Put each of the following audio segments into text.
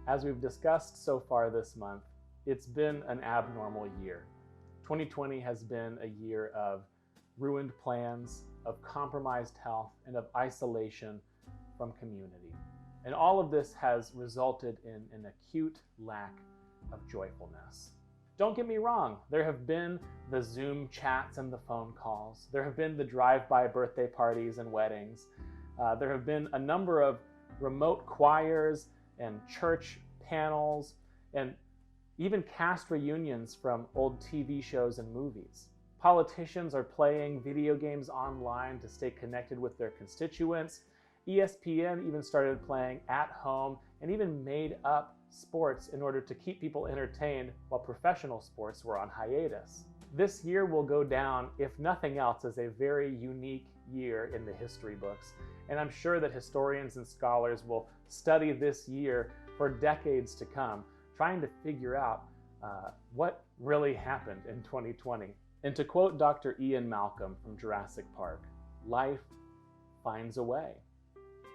As we've discussed so far this month, it's been an abnormal year. 2020 has been a year of ruined plans, of compromised health, and of isolation from community. And all of this has resulted in an acute lack of joyfulness. Don't get me wrong, there have been the Zoom chats and the phone calls. There have been the drive-by birthday parties and weddings. There have been a number of remote choirs and church panels and even cast reunions from old TV shows and movies. Politicians are playing video games online to stay connected with their constituents. ESPN even started playing at home and even made up sports in order to keep people entertained while professional sports were on hiatus. This year will go down, if nothing else, as a very unique year in the history books. And I'm sure that historians and scholars will study this year for decades to come, trying to figure out what really happened in 2020. And to quote Dr. Ian Malcolm from Jurassic Park, life finds a way.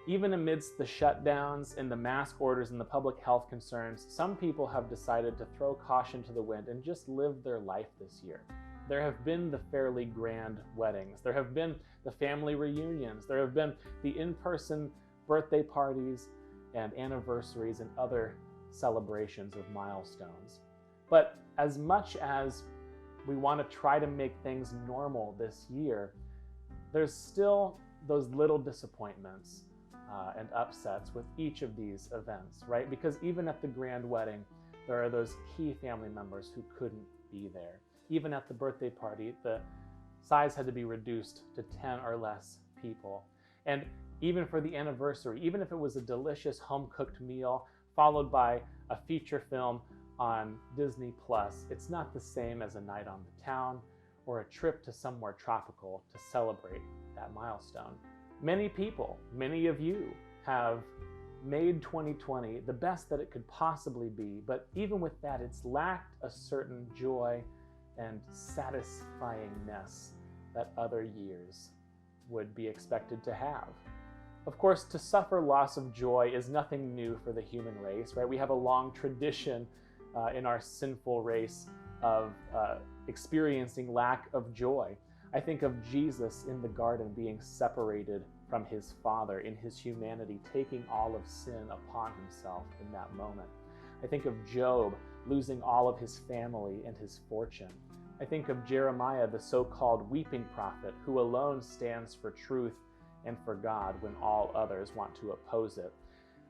Even amidst the shutdowns and the mask orders and the public health concerns, some people have decided to throw caution to the wind and just live their life this year. There have been the fairly grand weddings. There have been the family reunions. There have been the in-person birthday parties and anniversaries and other celebrations of milestones. But as much as we want to try to make things normal this year, there's still those little disappointments and upsets with each of these events, right? Because even at the grand wedding, there are those key family members who couldn't be there. Even at the birthday party, the size had to be reduced to 10 or less people. And even for the anniversary, even if it was a delicious home-cooked meal followed by a feature film on Disney Plus, it's not the same as a night on the town or a trip to somewhere tropical to celebrate that milestone. Many people, many of you, have made 2020 the best that it could possibly be, but even with that, it's lacked a certain joy and satisfyingness that other years would be expected to have. Of course, to suffer loss of joy is nothing new for the human race, right? We have a long tradition in our sinful race of experiencing lack of joy. I think of Jesus in the garden being separated from his Father in his humanity, taking all of sin upon himself in that moment. I think of Job losing all of his family and his fortune. I think of Jeremiah, the so-called weeping prophet, who alone stands for truth and for God when all others want to oppose it.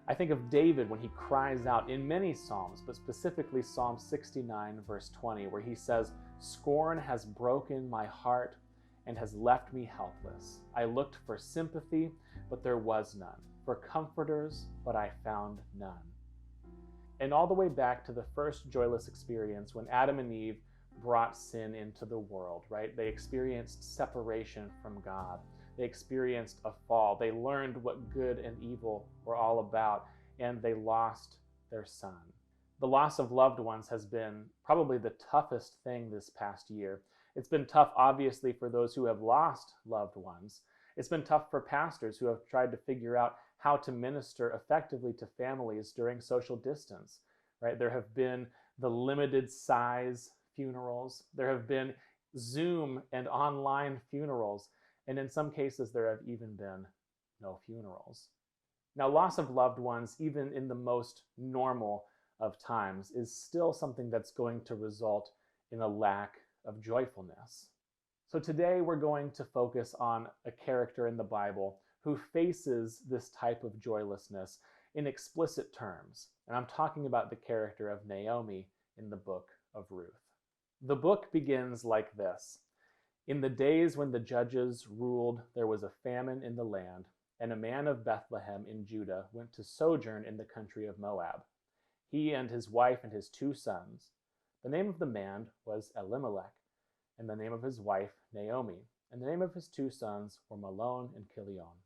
I think of David when he cries out in many Psalms, but specifically Psalm 69, verse 20, where he says, "Scorn has broken my heart and has left me helpless. I looked for sympathy, but there was none, for comforters, but I found none." And all the way back to the first joyless experience when Adam and Eve brought sin into the world, right? They experienced separation from God. They experienced a fall. They learned what good and evil were all about, and they lost their son. The loss of loved ones has been probably the toughest thing this past year. It's been tough, obviously, for those who have lost loved ones. It's been tough for pastors who have tried to figure out how to minister effectively to families during social distance, right? There have been the limited size funerals. There have been Zoom and online funerals. And in some cases, there have even been no funerals. Now, loss of loved ones, even in the most normal of times, is still something that's going to result in a lack of joyfulness. So today we're going to focus on a character in the Bible who faces this type of joylessness in explicit terms. And I'm talking about the character of Naomi in the book of Ruth. The book begins like this. "In the days when the judges ruled, there was a famine in the land, and a man of Bethlehem in Judah went to sojourn in the country of Moab, he and his wife and his 2 sons. The name of the man was Elimelech, and the name of his wife Naomi, and the name of his 2 sons were Mahlon and Chilion.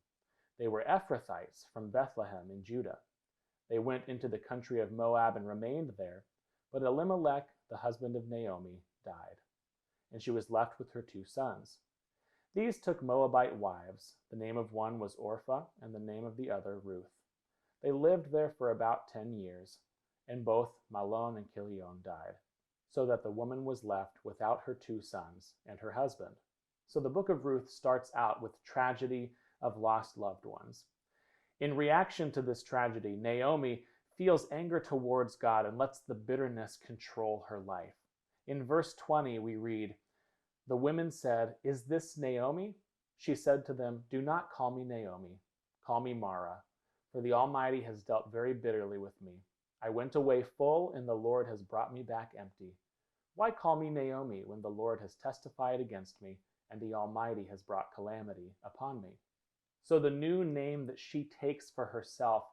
They were Ephrathites from Bethlehem in Judah. They went into the country of Moab and remained there, but Elimelech, the husband of Naomi, died, and she was left with her 2 sons. These took Moabite wives. The name of one was Orpah, and the name of the other Ruth. They lived there for about 10 years. and both Mahlon and Chilion died, so that the woman was left without her 2 sons and her husband. So the book of Ruth starts out with tragedy of lost loved ones. In reaction to this tragedy, Naomi feels anger towards God and lets the bitterness control her life. In verse 20, we read, "The women said, 'Is this Naomi?' She said to them, 'Do not call me Naomi. Call me Mara, for the Almighty has dealt very bitterly with me. I went away full, and the Lord has brought me back empty. Why call me Naomi when the Lord has testified against me, and the Almighty has brought calamity upon me?'" So the new name that she takes for herself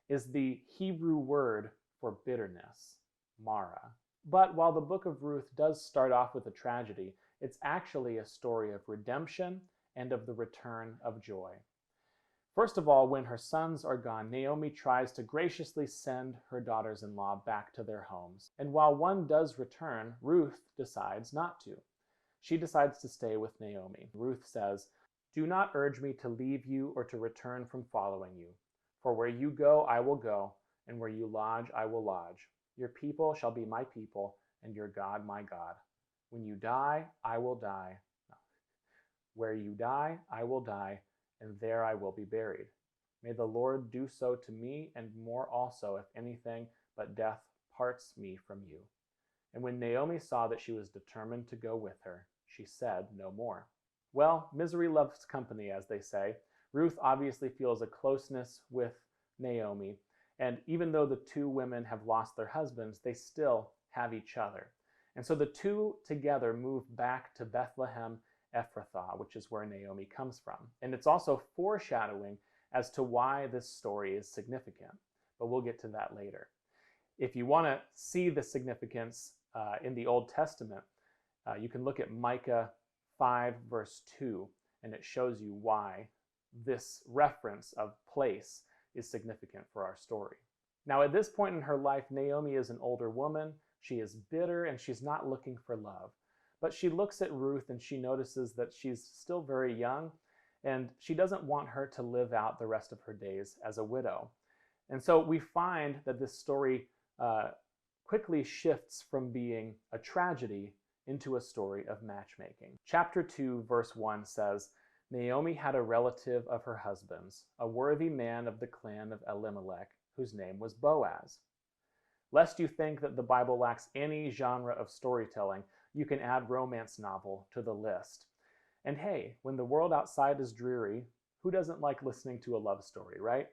is the Hebrew word for bitterness, Mara. But while the book of Ruth does start off with a tragedy, it's actually a story of redemption and of the return of joy. First of all, when her sons are gone, Naomi tries to graciously send her daughters-in-law back to their homes. And while one does return, Ruth decides not to. She decides to stay with Naomi. Ruth says, "Do not urge me to leave you or to return from following you. For where you go, I will go, and where you lodge, I will lodge. Your people shall be my people, and your God my God. When you die, I will die. Where you die, I will die, and there I will be buried. May the Lord do so to me, and more also, if anything but death parts me from you." And when Naomi saw that she was determined to go with her, she said no more. Well, misery loves company, as they say. Ruth obviously feels a closeness with Naomi, and even though the 2 women have lost their husbands, they still have each other. And so the 2 together move back to Bethlehem Ephrathah, which is where Naomi comes from. And it's also foreshadowing as to why this story is significant, but we'll get to that later. If you want to see the significance in the Old Testament, you can look at Micah 5 verse 2, and it shows you why this reference of place is significant for our story. Now, at this point in her life, Naomi is an older woman. She is bitter, and she's not looking for love. But she looks at Ruth and she notices that she's still very young, and she doesn't want her to live out the rest of her days as a widow. And so we find that this story quickly shifts from being a tragedy into a story of matchmaking. Chapter 2, verse 1 says, "Naomi had a relative of her husband's, a worthy man of the clan of Elimelech, whose name was Boaz." Lest you think that the Bible lacks any genre of storytelling, you can add romance novel to the list. And hey, when the world outside is dreary, who doesn't like listening to a love story, right?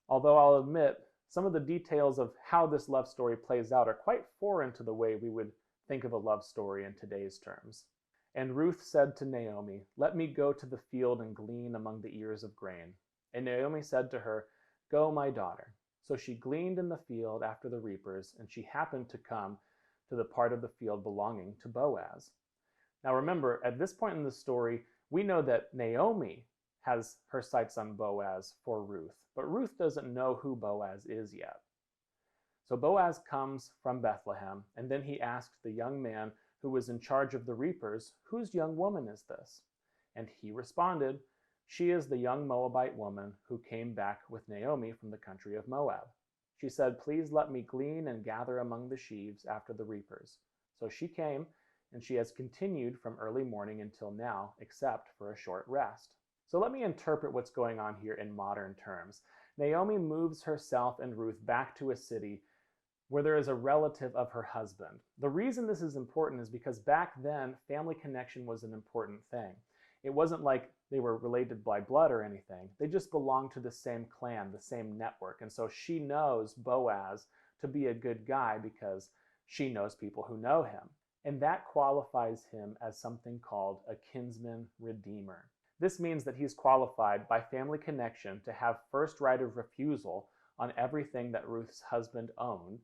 Although I'll admit, some of the details of how this love story plays out are quite foreign to the way we would think of a love story in today's terms. "And Ruth said to Naomi, 'Let me go to the field and glean among the ears of grain.' And Naomi said to her, 'Go, my daughter.' So she gleaned in the field after the reapers, and she happened to come to the part of the field belonging to Boaz." Now remember, at this point in the story, we know that Naomi has her sights on Boaz for Ruth, but Ruth doesn't know who Boaz is yet. So Boaz comes from Bethlehem, and then he asks the young man who was in charge of the reapers, "Whose young woman is this?" And he responded, "She is the young Moabite woman who came back with Naomi from the country of Moab. She said, 'Please let me glean and gather among the sheaves after the reapers.' So she came, and she has continued from early morning until now, except for a short rest." So let me interpret what's going on here in modern terms. Naomi moves herself and Ruth back to a city where there is a relative of her husband. The reason this is important is because back then, family connection was an important thing. It wasn't like they were related by blood or anything. They just belonged to the same clan, the same network. And so she knows Boaz to be a good guy because she knows people who know him. And that qualifies him as something called a kinsman redeemer. This means that he's qualified by family connection to have first right of refusal on everything that Ruth's husband owned,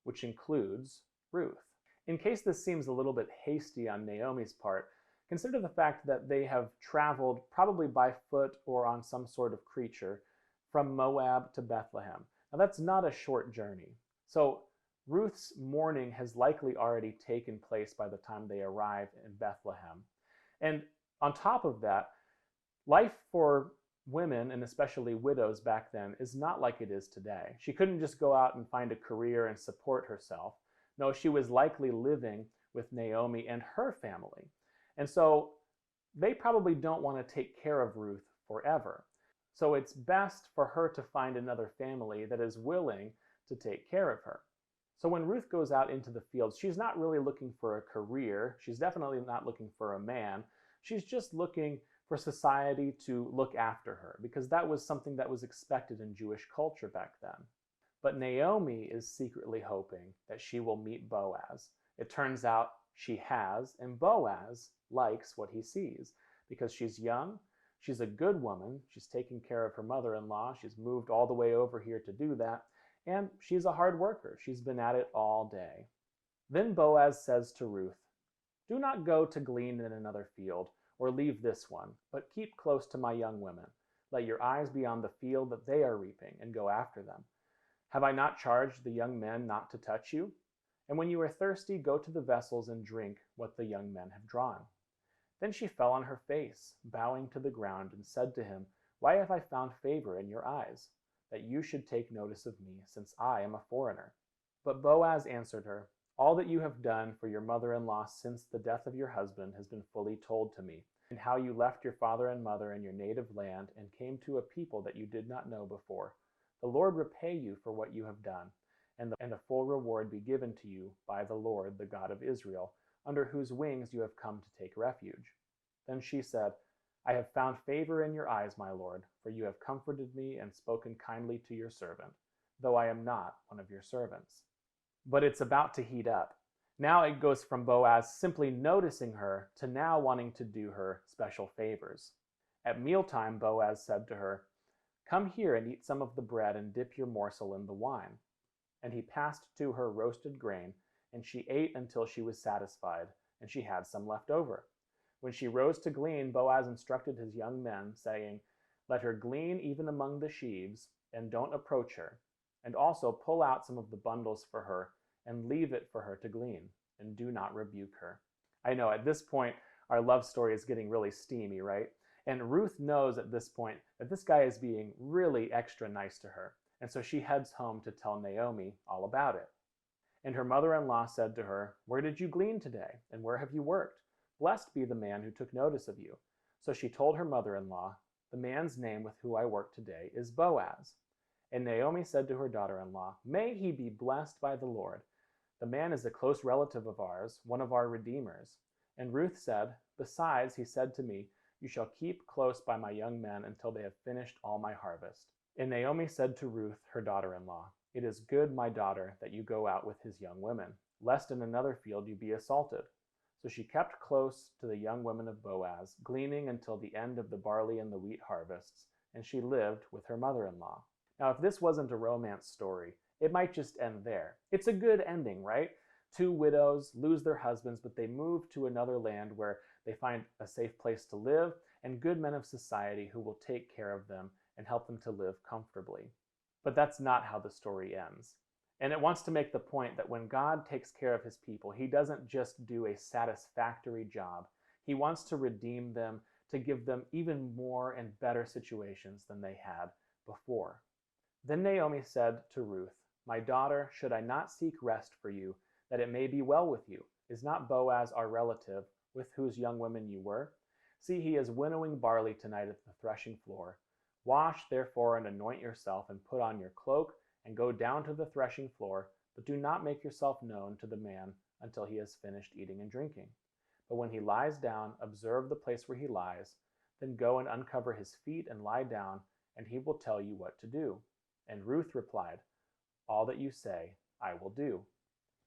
which includes Ruth. In case this seems a little bit hasty on Naomi's part, consider the fact that they have traveled probably by foot or on some sort of creature from Moab to Bethlehem. Now that's not a short journey. So Ruth's mourning has likely already taken place by the time they arrive in Bethlehem. And on top of that, life for women, and especially widows back then, is not like it is today. She couldn't just go out and find a career and support herself. No, she was likely living with Naomi and her family. And so they probably don't want to take care of Ruth forever. So it's best for her to find another family that is willing to take care of her. So when Ruth goes out into the fields, she's not really looking for a career. She's definitely not looking for a man. She's just looking for society to look after her, because that was something that was expected in Jewish culture back then. But Naomi is secretly hoping that she will meet Boaz. It turns out she has, and Boaz likes what he sees because she's young, she's a good woman, she's taking care of her mother-in-law, she's moved all the way over here to do that, and she's a hard worker. She's been at it all day. Then Boaz says to Ruth, "Do not go to glean in another field, or leave this one, but keep close to my young women. Let your eyes be on the field that they are reaping, and go after them. Have I not charged the young men not to touch you? And when you are thirsty, go to the vessels and drink what the young men have drawn." Then she fell on her face, bowing to the ground, and said to him, "Why have I found favor in your eyes, that you should take notice of me, since I am a foreigner?" But Boaz answered her, "All that you have done for your mother-in-law since the death of your husband has been fully told to me, and how you left your father and mother and your native land and came to a people that you did not know before. The Lord repay you for what you have done, and a full reward be given to you by the Lord, the God of Israel, under whose wings you have come to take refuge." Then she said, "I have found favor in your eyes, my lord, for you have comforted me and spoken kindly to your servant, though I am not one of your servants." But it's about to heat up. Now it goes from Boaz simply noticing her to now wanting to do her special favors. At mealtime, Boaz said to her, "Come here and eat some of the bread and dip your morsel in the wine." And he passed to her roasted grain, and she ate until she was satisfied, and she had some left over. When she rose to glean, Boaz instructed his young men, saying, "Let her glean even among the sheaves, and don't approach her. And also pull out some of the bundles for her, and leave it for her to glean, and do not rebuke her." I know at this point, our love story is getting really steamy, right? And Ruth knows at this point that this guy is being really extra nice to her. And so she heads home to tell Naomi all about it. And her mother-in-law said to her, "Where did you glean today? And where have you worked? Blessed be the man who took notice of you." So she told her mother-in-law, "The man's name with whom I work today is Boaz." And Naomi said to her daughter-in-law, "May he be blessed by the Lord. The man is a close relative of ours, one of our redeemers." And Ruth said, "Besides, he said to me, 'You shall keep close by my young men until they have finished all my harvest.'" And Naomi said to Ruth, her daughter-in-law, "It is good, my daughter, that you go out with his young women, lest in another field you be assaulted." So she kept close to the young women of Boaz, gleaning until the end of the barley and the wheat harvests, and she lived with her mother-in-law. Now, if this wasn't a romance story, it might just end there. It's a good ending, right? Two widows lose their husbands, but they move to another land where they find a safe place to live and good men of society who will take care of them and help them to live comfortably. But that's not how the story ends. And it wants to make the point that when God takes care of his people, he doesn't just do a satisfactory job. He wants to redeem them, to give them even more and better situations than they had before. Then Naomi said to Ruth, "My daughter, should I not seek rest for you, that it may be well with you? Is not Boaz our relative, with whose young women you were? See, he is winnowing barley tonight at the threshing floor. Wash, therefore, and anoint yourself, and put on your cloak, and go down to the threshing floor, but do not make yourself known to the man until he has finished eating and drinking. But when he lies down, observe the place where he lies, then go and uncover his feet and lie down, and he will tell you what to do." And Ruth replied, "All that you say, I will do."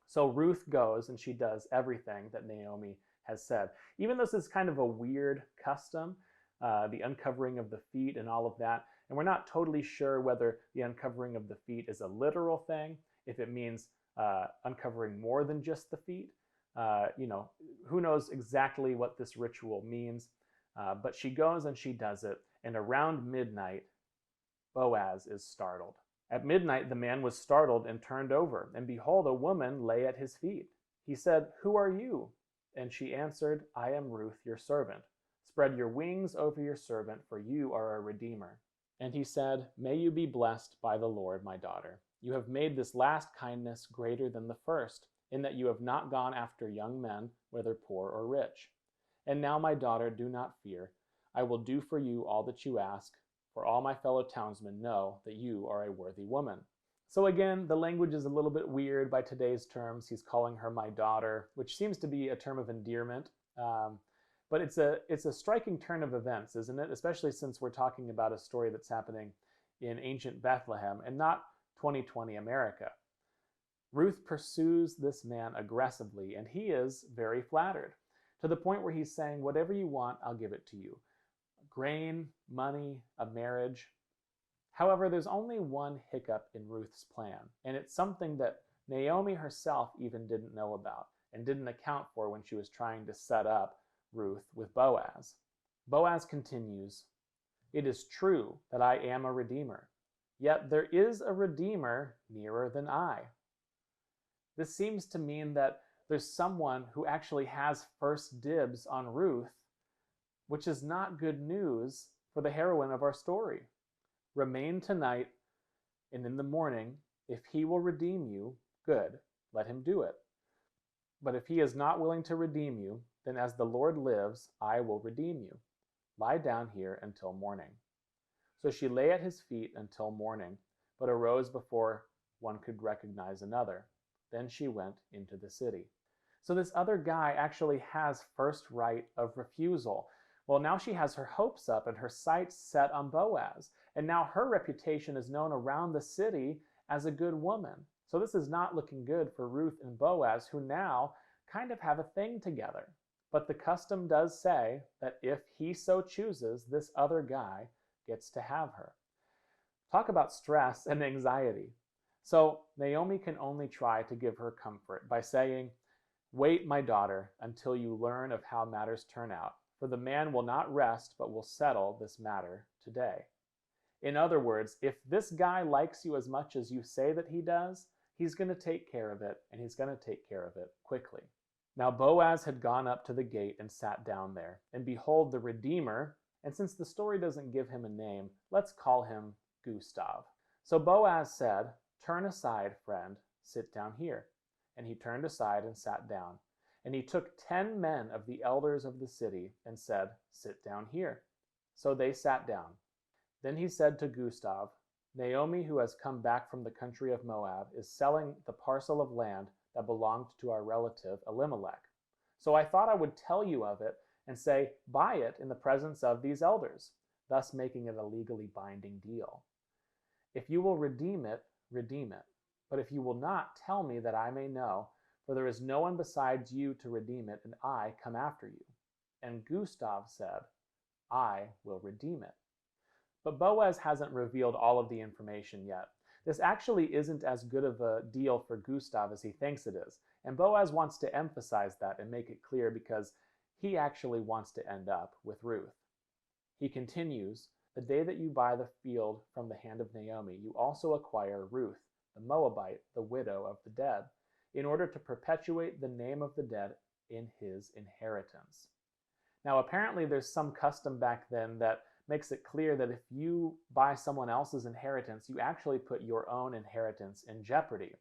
So Ruth goes and she does everything that Naomi has said. Even though this is kind of a weird custom, the uncovering of the feet and all of that, and we're not totally sure whether the uncovering of the feet is a literal thing, if it means uncovering more than just the feet. Who knows exactly what this ritual means, but she goes and she does it, and around midnight, Boaz is startled. At midnight, the man was startled and turned over, and behold, a woman lay at his feet. He said, "Who are you?" And she answered, "I am Ruth, your servant. Spread your wings over your servant, for you are a redeemer." And he said, "May you be blessed by the Lord, my daughter. You have made this last kindness greater than the first, in that you have not gone after young men, whether poor or rich. And now, my daughter, do not fear. I will do for you all that you ask, for all my fellow townsmen know that you are a worthy woman." So again, the language is a little bit weird by today's terms. He's calling her my daughter, which seems to be a term of endearment. But it's a striking turn of events, isn't it? Especially since we're talking about a story that's happening in ancient Bethlehem and not 2020 America. Ruth pursues this man aggressively, and he is very flattered, to the point where he's saying, "Whatever you want, I'll give it to you. Grain, money, a marriage." However, there's only one hiccup in Ruth's plan, and it's something that Naomi herself even didn't know about and didn't account for when she was trying to set up Ruth with Boaz. Boaz continues, "It is true that I am a redeemer, yet there is a redeemer nearer than I." This seems to mean that there's someone who actually has first dibs on Ruth, which is not good news for the heroine of our story. "Remain tonight, and in the morning, if he will redeem you, good, let him do it. But if he is not willing to redeem you, then as the Lord lives, I will redeem you. Lie down here until morning." So she lay at his feet until morning, but arose before one could recognize another. Then she went into the city. So this other guy actually has first right of refusal. Well, now she has her hopes up and her sights set on Boaz. And now her reputation is known around the city as a good woman. So this is not looking good for Ruth and Boaz, who now kind of have a thing together. But the custom does say that if he so chooses, this other guy gets to have her. Talk about stress and anxiety. So Naomi can only try to give her comfort by saying, "Wait, my daughter, until you learn of how matters turn out, for the man will not rest, but will settle this matter today." In other words, if this guy likes you as much as you say that he does, he's going to take care of it, and he's going to take care of it quickly. Now Boaz had gone up to the gate and sat down there, and behold, the Redeemer, and since the story doesn't give him a name, let's call him Gustav. So Boaz said, "Turn aside, friend, sit down here." And he turned aside and sat down. And he took 10 men of the elders of the city and said, "Sit down here." So they sat down. Then he said to Gustav, "Naomi, who has come back from the country of Moab, is selling the parcel of land that belonged to our relative Elimelech. So I thought I would tell you of it and say, buy it in the presence of these elders, thus making it a legally binding deal. If you will redeem it, redeem it. But if you will not, tell me that I may know, for there is no one besides you to redeem it, and I come after you." And Gustav said, "I will redeem it." But Boaz hasn't revealed all of the information yet. This actually isn't as good of a deal for Gustav as he thinks it is. And Boaz wants to emphasize that and make it clear because he actually wants to end up with Ruth. He continues, "The day that you buy the field from the hand of Naomi, you also acquire Ruth, the Moabite, the widow of the dead, in order to perpetuate the name of the dead in his inheritance." Now, apparently there's some custom back then that makes it clear that if you buy someone else's inheritance, you actually put your own inheritance in jeopardy.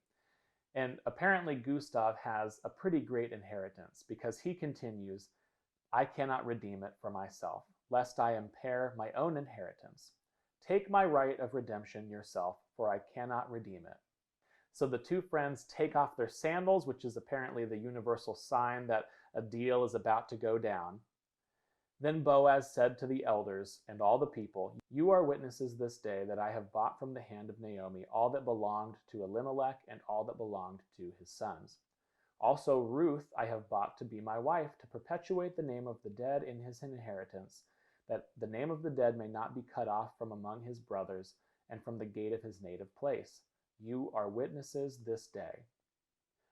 And apparently Gustav has a pretty great inheritance because he continues, "I cannot redeem it for myself, lest I impair my own inheritance. Take my right of redemption yourself, for I cannot redeem it." So the two friends take off their sandals, which is apparently the universal sign that a deal is about to go down. Then Boaz said to the elders and all the people, "You are witnesses this day that I have bought from the hand of Naomi all that belonged to Elimelech and all that belonged to his sons. Also Ruth I have bought to be my wife, to perpetuate the name of the dead in his inheritance, that the name of the dead may not be cut off from among his brothers and from the gate of his native place. You are witnesses this day."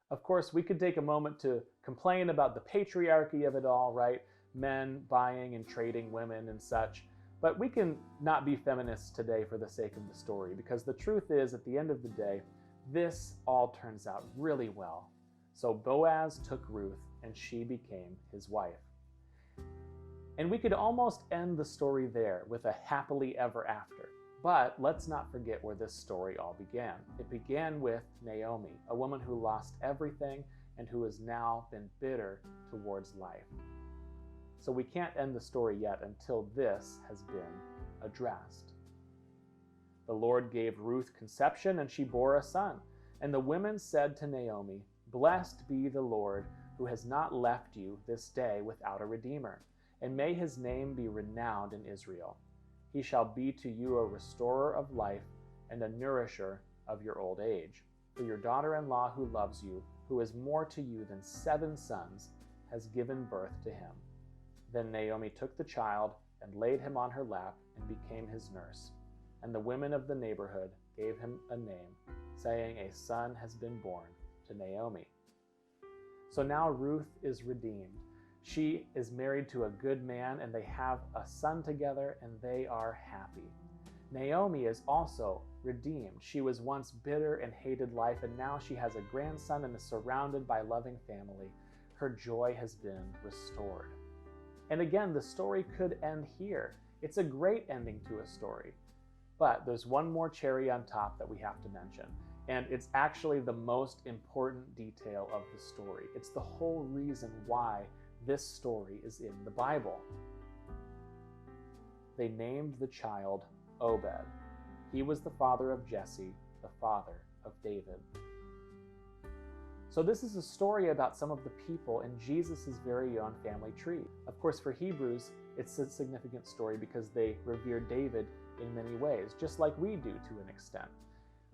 Of course, we could take a moment to complain about the patriarchy of it all, right? Men buying and trading women and such. But we can not be feminists today for the sake of the story, because the truth is, at the end of the day, this all turns out really well. So Boaz took Ruth, and she became his wife. And we could almost end the story there with a happily ever after. But let's not forget where this story all began. It began with Naomi, a woman who lost everything and who has now been bitter towards life. So we can't end the story yet until this has been addressed. The Lord gave Ruth conception, and she bore a son. And the women said to Naomi, "Blessed be the Lord, who has not left you this day without a redeemer, and may his name be renowned in Israel. He shall be to you a restorer of life and a nourisher of your old age. For your daughter-in-law who loves you, who is more to you than 7 sons, has given birth to him." Then Naomi took the child and laid him on her lap and became his nurse. And the women of the neighborhood gave him a name, saying, "A son has been born to Naomi." So now Ruth is redeemed. She is married to a good man, and they have a son together, and they are happy. Naomi is also redeemed. She was once bitter and hated life, and now she has a grandson and is surrounded by loving family. Her joy has been restored. And again, the story could end here. It's a great ending to a story. But there's one more cherry on top that we have to mention. And it's actually the most important detail of the story. It's the whole reason why this story is in the Bible. They named the child Obed. He was the father of Jesse, the father of David. So this is a story about some of the people in Jesus' very own family tree. Of course, for Hebrews, it's a significant story because they revere David in many ways, just like we do to an extent.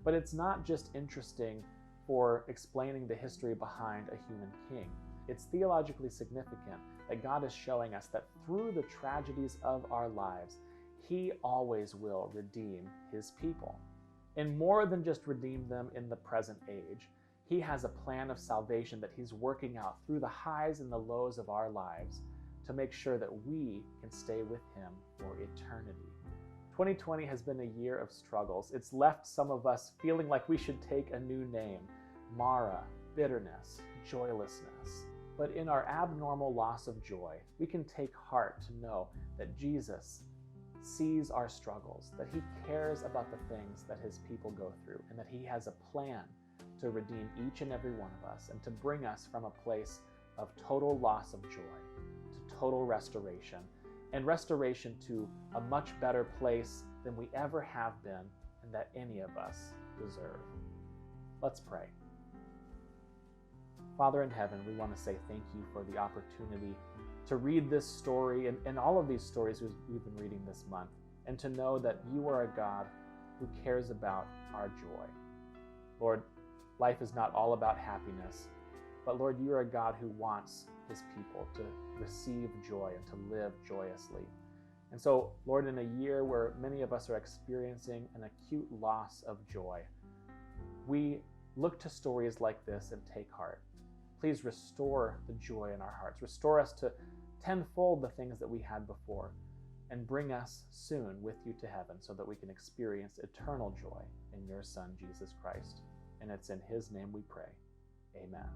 But it's not just interesting for explaining the history behind a human king. It's theologically significant that God is showing us that through the tragedies of our lives, He always will redeem His people. And more than just redeem them in the present age, He has a plan of salvation that He's working out through the highs and the lows of our lives to make sure that we can stay with Him for eternity. 2020 has been a year of struggles. It's left some of us feeling like we should take a new name: Mara, bitterness, joylessness. But in our abnormal loss of joy, we can take heart to know that Jesus sees our struggles, that He cares about the things that His people go through, and that He has a plan to redeem each and every one of us and to bring us from a place of total loss of joy to total restoration, and restoration to a much better place than we ever have been and that any of us deserve. Let's pray. Father in heaven, we want to say thank you for the opportunity to read this story and all of these stories we've been reading this month, and to know that you are a God who cares about our joy. Lord, life is not all about happiness, but Lord, you are a God who wants His people to receive joy and to live joyously. And so, Lord, in a year where many of us are experiencing an acute loss of joy, we look to stories like this and take heart. Please restore the joy in our hearts. Restore us to tenfold the things that we had before, and bring us soon with you to heaven so that we can experience eternal joy in your Son, Jesus Christ. And it's in His name we pray. Amen.